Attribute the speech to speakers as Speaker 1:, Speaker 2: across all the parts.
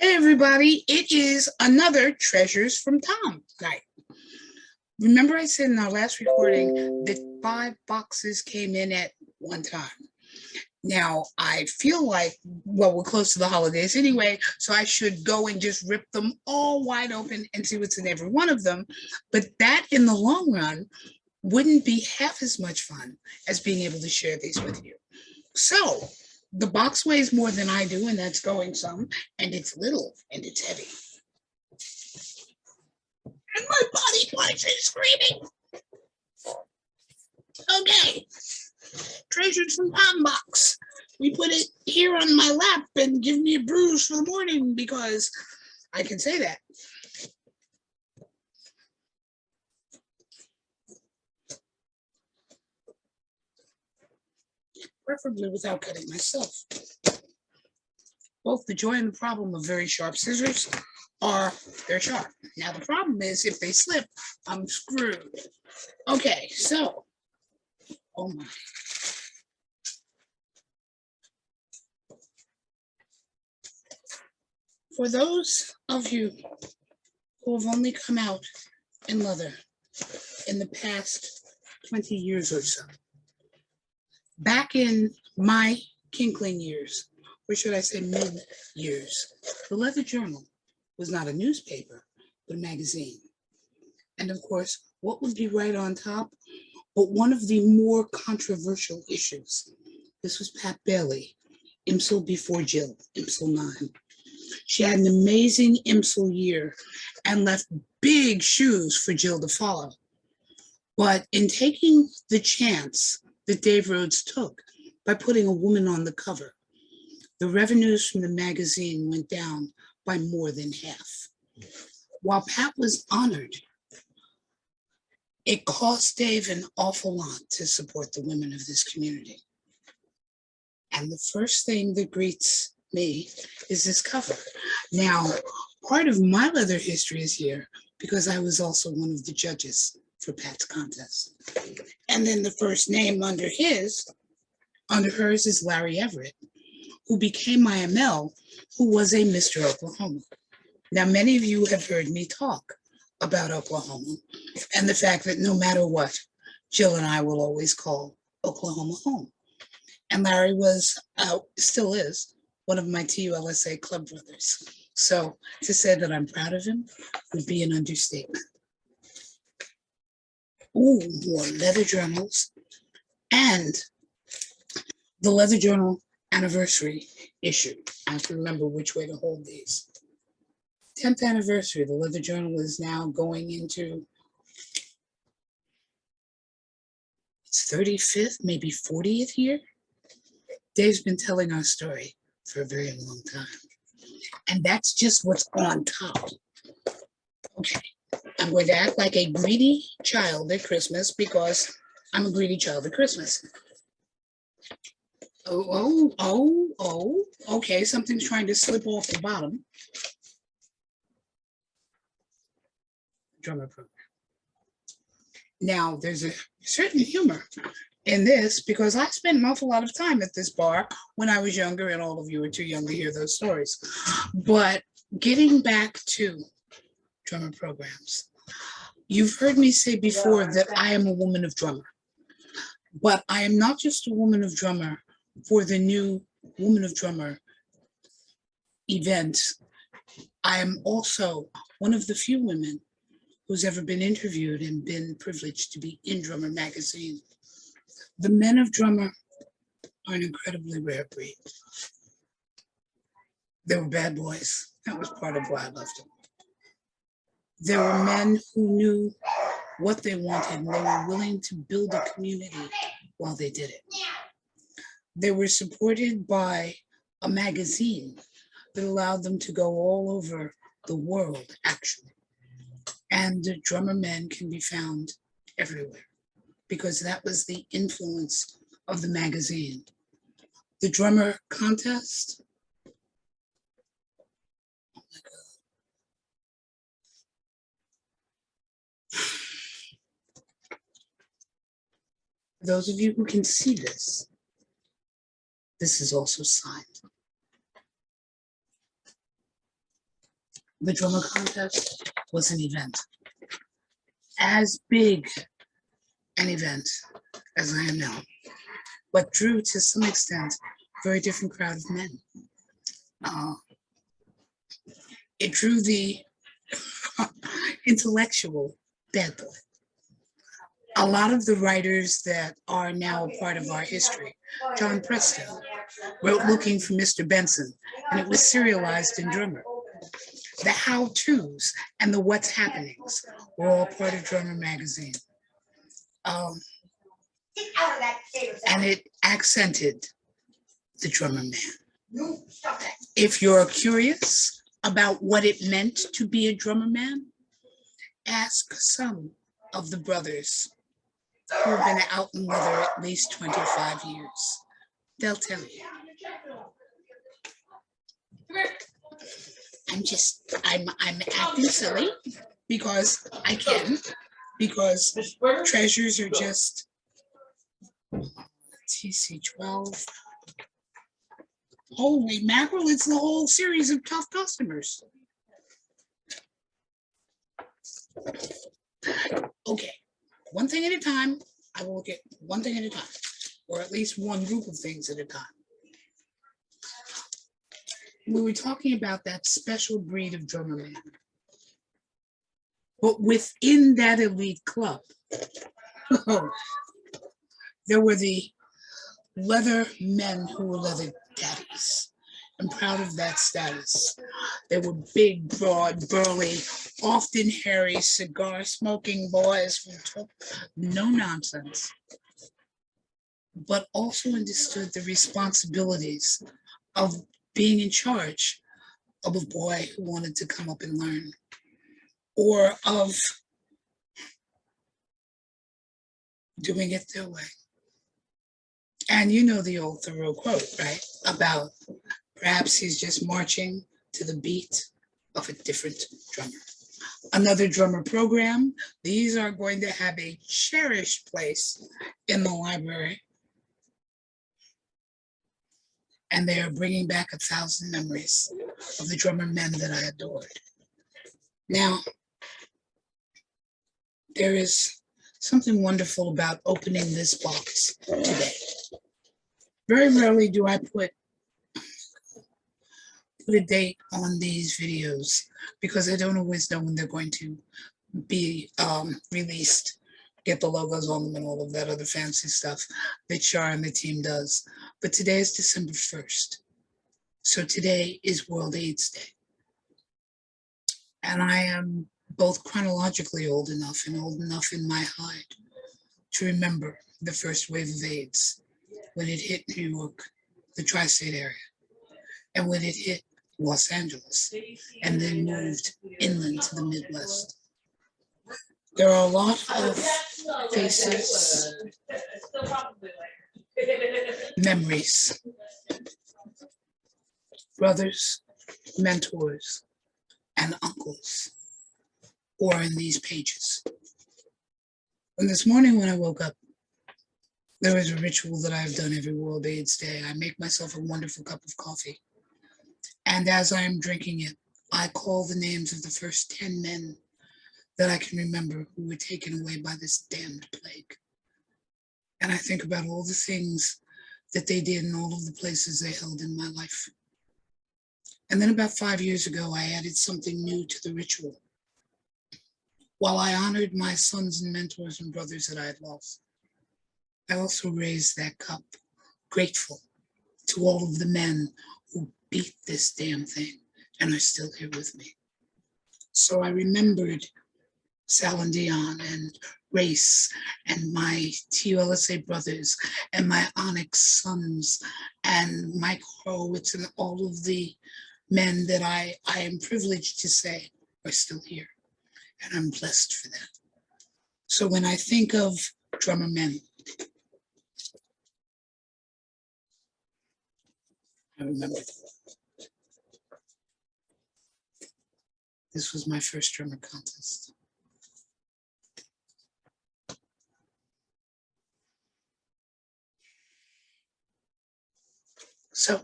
Speaker 1: Hey everybody, it is another Treasures from Thom night. Remember I said in our last recording that 5 boxes came in at one time. Now, I feel like, well, we're close to the holidays anyway, so I should go and just rip them all wide open and see what's in every one of them. But that, in the long run, wouldn't be half as much fun as being able to share these with you. So, the box weighs more than I do, and that's going some, and it's little, and it's heavy. And my body parts are screaming. Okay, Treasures from Thom box. We put it here on my lap and give me a bruise for the morning because I can say that. Preferably without cutting myself. Both the joy and the problem of very sharp scissors are they're sharp. Now the problem is if they slip, I'm screwed. Okay, so, oh my. For those of you who have only come out in leather in the past 20 years or so, back in my kinkling years, or should I say mid years, the Leather Journal was not a newspaper, but a magazine. And of course, what would be right on top? But one of the more controversial issues. This was Pat Bailey, IMSL before Jill, IMSL 9. She had an amazing IMSL year and left big shoes for Jill to follow. But in taking the chance that Dave Rhodes took by putting a woman on the cover, the revenues from the magazine went down by more than half. While Pat was honored, it cost Dave an awful lot to support the women of this community. And the first thing that greets me is this cover. Now, part of my leather history is here because I was also one of the judges for Pat's contest. And then the first name under hers is Larry Everett, who became my ML, who was a Mr. Oklahoma. Now, many of you have heard me talk about Oklahoma and the fact that no matter what, Jill and I will always call Oklahoma home. And Larry was, still is, one of my TULSA club brothers. So to say that I'm proud of him would be an understatement. Ooh, more leather journals and the Leather Journal anniversary issue. I have to remember which way to hold these. 10th anniversary, the Leather Journal is now going into its 35th, maybe 40th year. Dave's been telling our story for a very long time. And that's just what's on top. Okay, I'm going to act like a greedy child at Christmas because I'm a greedy child at Christmas. Okay, something's trying to slip off the bottom. Drummer program. Now, there's a certain humor in this because I spent an awful lot of time at this bar when I was younger, and all of you are too young to hear those stories. But getting back to drummer programs, you've heard me say before that I am a woman of drummer, but I am not just a woman of drummer for the new Woman of Drummer event. I am also one of the few women who's ever been interviewed and been privileged to be in Drummer magazine. The men of Drummer are an incredibly rare breed. They were bad boys. That was part of why I loved them. There were men who knew what they wanted and they were willing to build a community while they did it. They were supported by a magazine that allowed them to go all over the world, actually. And the drummer men can be found everywhere because that was the influence of the magazine. The drummer contest. Oh my God. For those of you who can see this is also signed. the drummer contest was an event. As big an event as I am now, but drew to some extent a very different crowd of men. It drew the intellectual bad boy. A lot of the writers that are now a part of our history, John Preston wrote Looking for Mr. Benson, and it was serialized in Drummer. The how-tos and the what's happenings were all part of Drummer magazine. And it accented the drummer man. If you're curious about what it meant to be a drummer man, ask some of the brothers who have been out in leather at least 25 years. They'll tell you. I'm acting silly because I can, because treasures are just TC12. Holy mackerel, it's the whole series of tough customers. Okay, one thing at a time. I will look at one thing at a time, or at least one group of things at a time. We were talking about that special breed of drummer man. But within that elite club, there were the leather men who were leather daddies. I'm proud of that status. They were big, broad, burly, often hairy, cigar-smoking boys who took no nonsense, but also understood the responsibilities of being in charge of a boy who wanted to come up and learn, or of doing it their way. And you know the old Thoreau quote, right? About perhaps he's just marching to the beat of a different drummer. Another drummer program. These are going to have a cherished place in the library. And they are bringing back 1,000 memories of the drummer men that I adored. Now, there is something wonderful about opening this box today. Very rarely do I put a date on these videos because I don't always know when they're going to be released. Get the logos on them and all of that other fancy stuff that Shar and the team does. But today is December 1st. So today is World AIDS Day. And I am both chronologically old enough and old enough in my hide to remember the first wave of AIDS when it hit New York, the tri-state area, and when it hit Los Angeles, and then moved inland to the Midwest. There are a lot of faces, memories, brothers, mentors, and uncles who are in these pages. And this morning when I woke up, there is a ritual that I've done every World AIDS Day. I make myself a wonderful cup of coffee. And as I am drinking it, I call the names of the first 10 men that I can remember who were taken away by this damned plague. And I think about all the things that they did and all of the places they held in my life. And then about 5 years ago, I added something new to the ritual. While I honored my sons and mentors and brothers that I had lost, I also raised that cup, grateful to all of the men who beat this damn thing and are still here with me. So I remembered Sal and Dion and Race and my TULSA brothers and my Onyx sons and Mike Horowitz and all of the men that I am privileged to say are still here. And I'm blessed for that. So when I think of drummer men, I remember this was my first drummer contest. So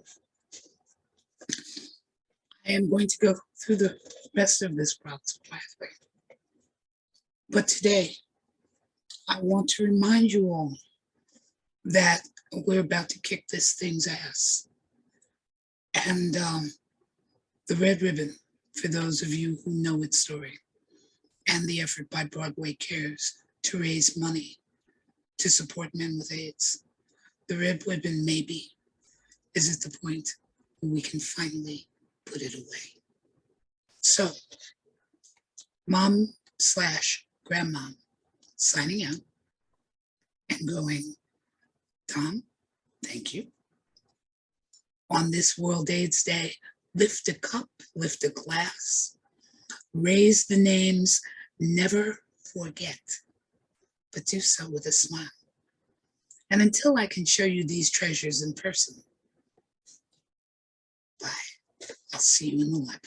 Speaker 1: I am going to go through the rest of this process pathway. But today, I want to remind you all that we're about to kick this thing's ass. And the red ribbon, for those of you who know its story, and the effort by Broadway Cares to raise money to support men with AIDS. The red ribbon maybe is at the point where we can finally put it away. So, mom/grandmom signing out and going, Thom, thank you. On this World AIDS Day, lift a cup, lift a glass, raise the names, never forget, but do so with a smile. And until I can show you these treasures in person, bye. I'll see you in the library.